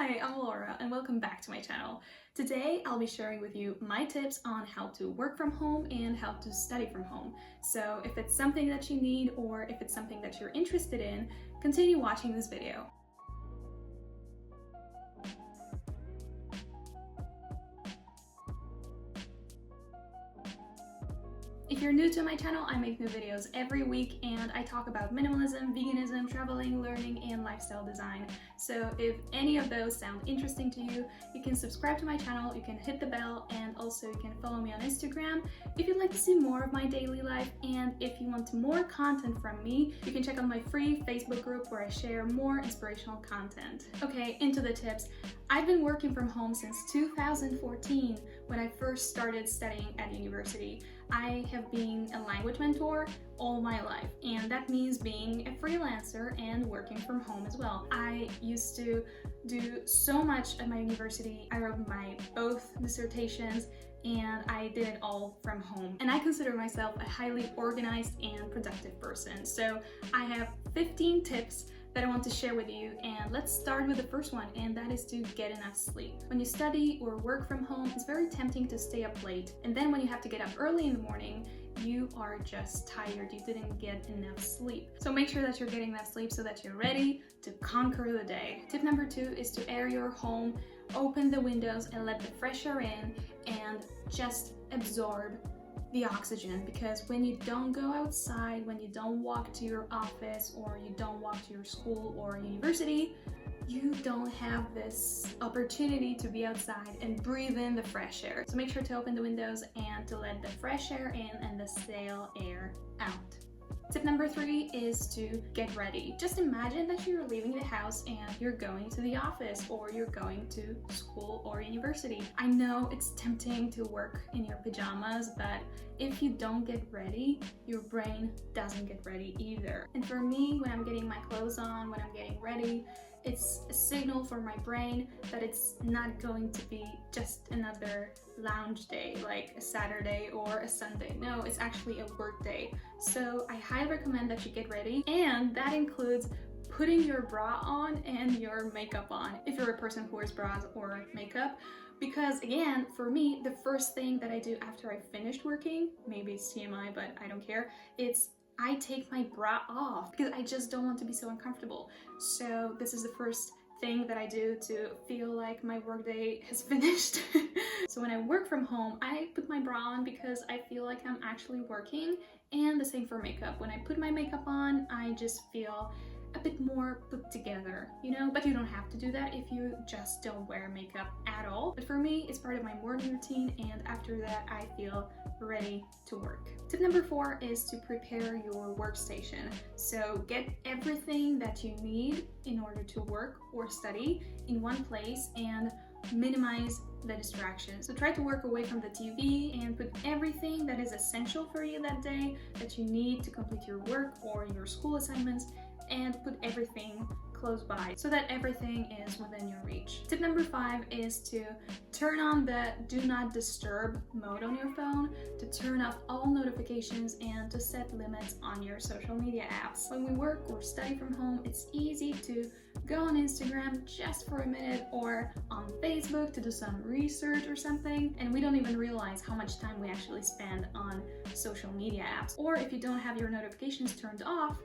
Hi, I'm Laura and welcome back to my channel. Today I'll be sharing with you my tips on how to work from home and how to study from home. So if it's something that you need or if it's something that you're interested in, continue watching this video. If you're new to my channel, I make new videos every week and I talk about minimalism, veganism, traveling, learning, and lifestyle design. So if any of those sound interesting to you, you can subscribe to my channel, you can hit the bell, and also you can follow me on Instagram if you'd like to see more of my daily life. And if you want more content from me, you can check out my free Facebook group where I share more inspirational content. Okay, into the tips. I've been working from home since 2014 when I first started studying at university. I have been a language mentor all my life, and that means being a freelancer and working from home as well. I used to do so much at my university. I wrote my both dissertations and I did it all from home. And I consider myself a highly organized and productive person. So I have 15 tips that I want to share with you, and let's start with the first one, and that is to get enough sleep. When you study or work from home, it's very tempting to stay up late, and then when you have to get up early in the morning, you are just tired, you didn't get enough sleep. So make sure that you're getting enough sleep so that you're ready to conquer the day. Tip number 2 is to air your home, open the windows and let the fresh air in and just absorb the oxygen, because when you don't go outside, when you don't walk to your office or you don't walk to your school or university, you don't have this opportunity to be outside and breathe in the fresh air. So make sure to open the windows and to let the fresh air in and the stale air out. Tip number 3 is to get ready. Just imagine that you're leaving the house and you're going to the office or you're going to school or university. I know it's tempting to work in your pajamas, but if you don't get ready, your brain doesn't get ready either. And for me, when I'm getting my clothes on, when I'm getting ready, it's a signal for my brain that it's not going to be just another lounge day like a Saturday or a Sunday. No, it's actually a work day. So I highly recommend that you get ready, and that includes putting your bra on and your makeup on if you're a person who wears bras or makeup. Because again, for me, the first thing that I do after I finished working, maybe it's TMI, but I don't care, it's I take my bra off because I just don't want to be so uncomfortable. So this is the first thing that I do to feel like my workday has finished. So when I work from home, I put my bra on because I feel like I'm actually working, and the same for makeup. When I put my makeup on, I just feel a bit more put together, you know? But you don't have to do that if you just don't wear makeup at all. But for me, it's part of my morning routine, and after that, I feel ready to work. Tip number 4 is to prepare your workstation. So get everything that you need in order to work or study in one place and minimize the distractions. So try to work away from the TV and put everything that is essential for you that day, that you need to complete your work or your school assignments, and put everything close by so that everything is within your reach. Tip number 5 is to turn on the do not disturb mode on your phone, to turn off all notifications, and to set limits on your social media apps. When we work or study from home, it's easy to go on Instagram just for a minute or on Facebook to do some research or something, and we don't even realize how much time we actually spend on social media apps. Or if you don't have your notifications turned off,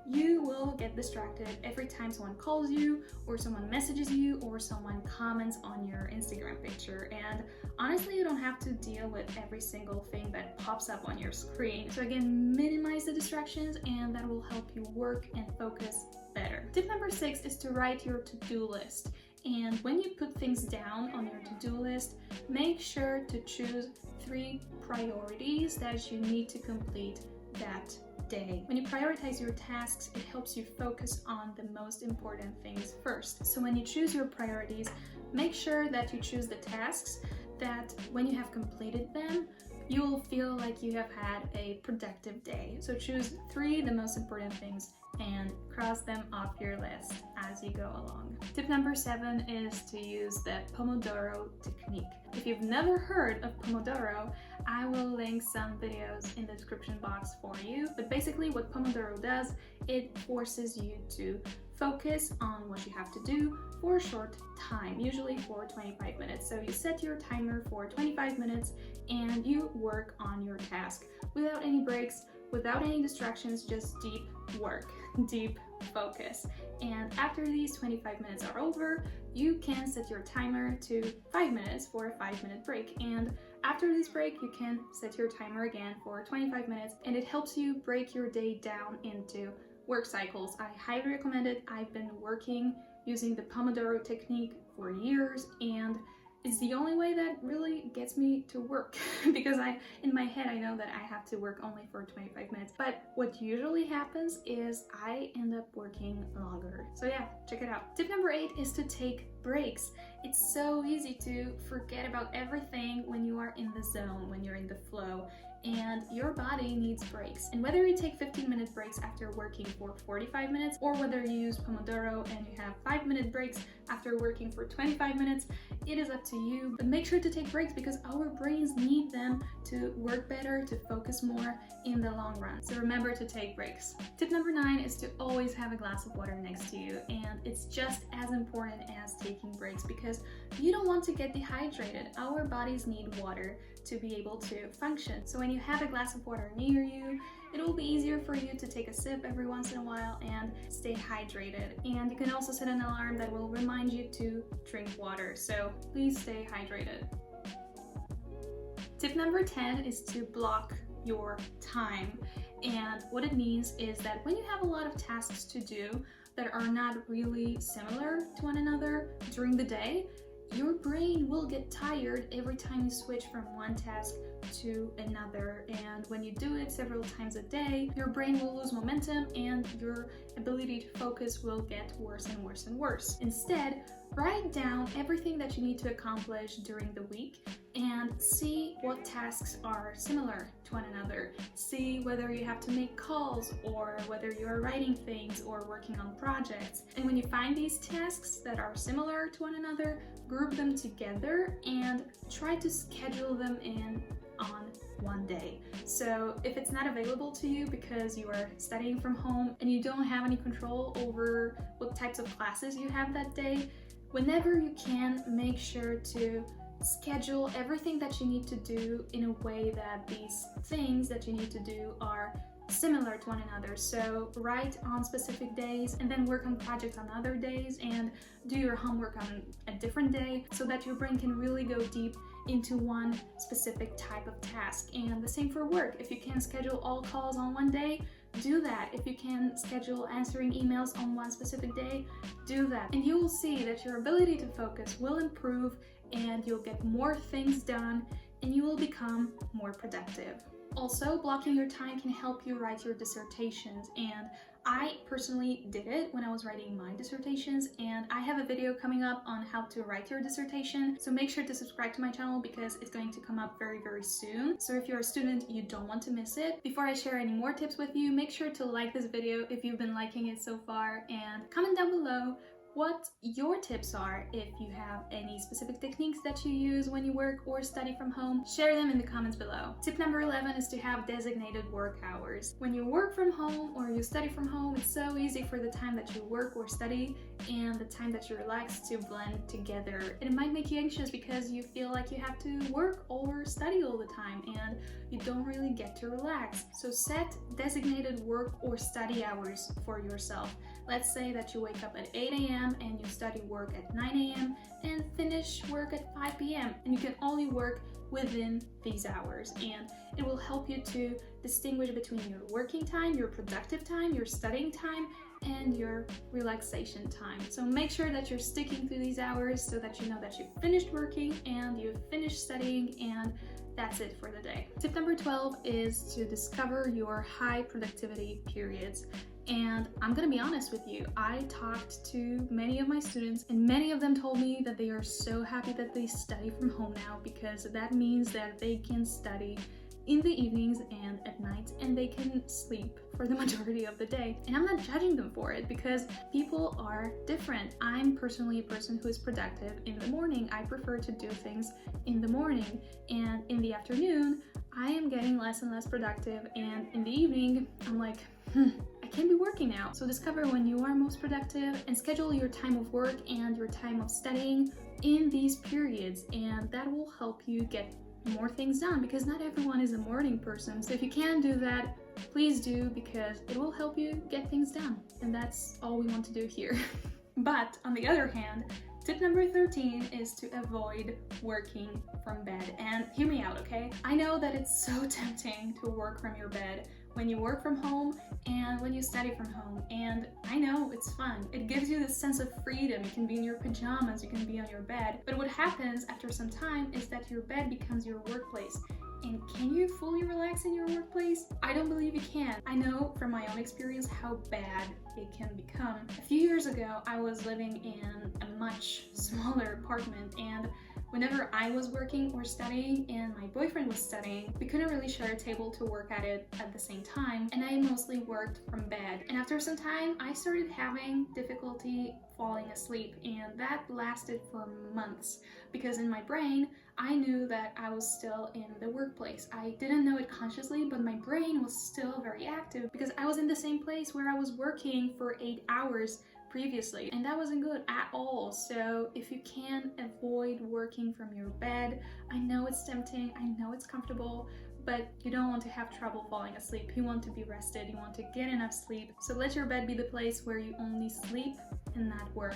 you will get distracted every time someone calls you or someone messages you or someone comments on your Instagram picture. And honestly, you don't have to deal with every single thing that pops up on your screen. So again, minimize the distractions, and that will help you work and focus better. Tip number 6 is to write your to-do list. And when you put things down on your to-do list, make sure to choose 3 priorities that you need to complete that day. When you prioritize your tasks, it helps you focus on the most important things first. So when you choose your priorities, make sure that you choose the tasks that when you have completed them, you will feel like you have had a productive day. So choose 3 the most important things and cross them off your list as you go along. Tip number 7 is to use the Pomodoro Technique. If you've never heard of Pomodoro, I will link some videos in the description box for you. But basically what Pomodoro does, it forces you to focus on what you have to do for a short time, usually for 25 minutes. So you set your timer for 25 minutes and you work on your task without any breaks, without any distractions, just deep work, deep focus. And after these 25 minutes are over, you can set your timer to 5 minutes for a 5-minute break. And after this break, you can set your timer again for 25 minutes, and it helps you break your day down into work cycles. I highly recommend it. I've been working using the Pomodoro Technique for years, and it's the only way that really gets me to work because in my head, I know that I have to work only for 25 minutes. But what usually happens is I end up working longer. So yeah, check it out. Tip number 8 is to take breaks. It's so easy to forget about everything when you are in the zone, when you're in the flow, and your body needs breaks. And whether you take 15-minute breaks after working for 45 minutes, or whether you use Pomodoro and you have 5-minute breaks after working for 25 minutes, it is up to you. But make sure to take breaks because our brains need them to work better, to focus more in the long run. So remember to take breaks. Tip number 9 is to always have a glass of water next to you, and it's just as important as taking breaks because you don't want to get dehydrated. Our bodies need water to be able to function. So when you have a glass of water near you, it will be easier for you to take a sip every once in a while and stay hydrated. And you can also set an alarm that will remind you to drink water. So please stay hydrated. Tip number 10 is to block your time. And what it means is that when you have a lot of tasks to do that are not really similar to one another during the day, your brain will get tired every time you switch from one task to another, and when you do it several times a day, your brain will lose momentum and your ability to focus will get worse and worse and worse. Instead, write down everything that you need to accomplish during the week and see what tasks are similar to one another. See whether you have to make calls or whether you are writing things or working on projects. And when you find these tasks that are similar to one another, group them together and try to schedule them in on one day. So if it's not available to you because you are studying from home and you don't have any control over what types of classes you have that day, whenever you can, make sure to schedule everything that you need to do in a way that these things that you need to do are similar to one another. So write on specific days and then work on projects on other days and do your homework on a different day so that your brain can really go deep into one specific type of task. And the same for work. If you can schedule all calls on one day, do that. If you can schedule answering emails on one specific day, do that. And you will see that your ability to focus will improve and you'll get more things done and you will become more productive. Also, blocking your time can help you write your dissertations, and I personally did it when I was writing my dissertations, and I have a video coming up on how to write your dissertation, so make sure to subscribe to my channel because it's going to come up very, very soon. So if you're a student, you don't want to miss it. Before I share any more tips with you, make sure to like this video if you've been liking it so far, and comment down below what your tips are. If you have any specific techniques that you use when you work or study from home, share them in the comments below. Tip number 11 is to have designated work hours. When you work from home or you study from home, it's so easy for the time that you work or study and the time that you relax to blend together. And it might make you anxious because you feel like you have to work or study all the time and you don't really get to relax. So set designated work or study hours for yourself. Let's say that you wake up at 8 a.m. and you study work at 9 a.m. and finish work at 5 p.m. and you can only work within these hours, and it will help you to distinguish between your working time, your productive time, your studying time, and your relaxation time. So make sure that you're sticking to these hours so that you know that you've finished working and you've finished studying, and that's it for the day. Tip number 12 is to discover your high productivity periods. And I'm gonna be honest with you, I talked to many of my students and many of them told me that they are so happy that they study from home now because that means that they can study in the evenings and at night and they can sleep for the majority of the day. And I'm not judging them for it because people are different. I'm personally a person who is productive in the morning. I prefer to do things in the morning, and in the afternoon I am getting less and less productive, and in the evening I'm like, I can be working now. So discover when you are most productive and schedule your time of work and your time of studying in these periods, and that will help you get more things done, because not everyone is a morning person. So if you can do that, please do, because it will help you get things done, and that's all we want to do here. But on the other hand, tip number 13 is to avoid working from bed. And hear me out, okay? I know that it's so tempting to work from your bed when you work from home and when you study from home, and I know it's fun. It gives you this sense of freedom. You can be in your pajamas, you can be on your bed, but what happens after some time is that your bed becomes your workplace. And can you fully relax in your workplace? I don't believe you can. I know from my own experience how bad it can become. A few years ago, I was living in a much smaller apartment, and whenever I was working or studying and my boyfriend was studying, we couldn't really share a table to work at it at the same time, and I mostly worked from bed. And after some time, I started having difficulty falling asleep, and that lasted for months, because in my brain, I knew that I was still in the workplace. I didn't know it consciously, but my brain was still very active because I was in the same place where I was working for 8 hours previously, and that wasn't good at all. So if you can avoid working from your bed, I know it's tempting, I know it's comfortable, but you don't want to have trouble falling asleep. You want to be rested, you want to get enough sleep. So let your bed be the place where you only sleep and not work.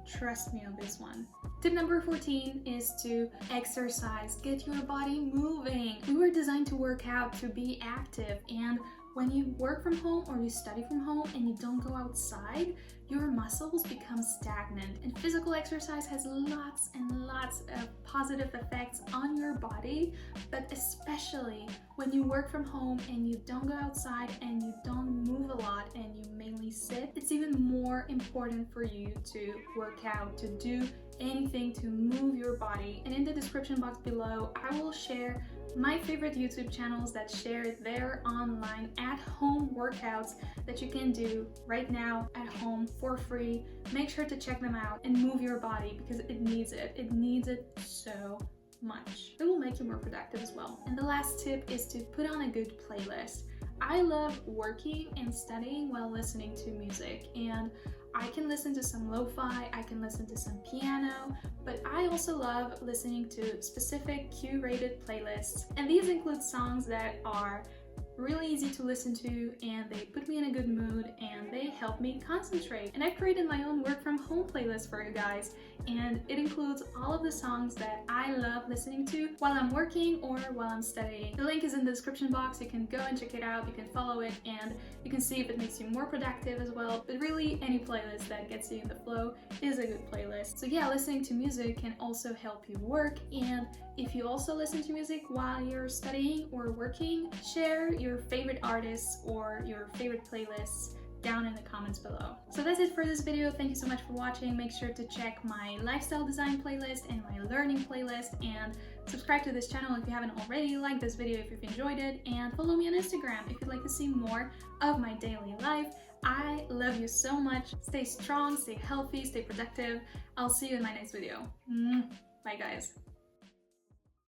Trust me on this one. Tip number 14 is to exercise. Get your body moving. We were designed to work out, to be active, and when you work from home or you study from home and you don't go outside, your muscles become stagnant. And physical exercise has lots and lots of positive effects on your body, but especially when you work from home and you don't go outside and you don't move a lot and you mainly sit, it's even more important for you to work out, to do anything to move your body. And in the description box below, I will share my favorite YouTube channels that share their online at-home workouts that you can do right now at home for free. Make sure to check them out and move your body, because it needs it. It needs it so much. It will make you more productive as well. And the last tip is to put on a good playlist. I love working and studying while listening to music, and I can listen to some lo-fi, I can listen to some piano, but I also love listening to specific curated playlists. And these include songs that are really easy to listen to, and they put me in a good mood, and they help me concentrate. And I've created my own work from home playlist for you guys, and it includes all of the songs that I love listening to while I'm working or while I'm studying. The link is in the description box. You can go and check it out, you can follow it, and you can see if it makes you more productive as well. But really, any playlist that gets you in the flow is a good playlist. So yeah, listening to music can also help you work, and if you also listen to music while you're studying or working, share your favorite artists or your favorite playlists down in the comments below. So that's it for this video. Thank you so much for watching. Make sure to check my lifestyle design playlist and my learning playlist, and subscribe to this channel if you haven't already. Like this video if you've enjoyed it, and follow me on Instagram if you'd like to see more of my daily life. I love you so much. Stay strong, stay healthy, stay productive. I'll see you in my next video. Bye guys.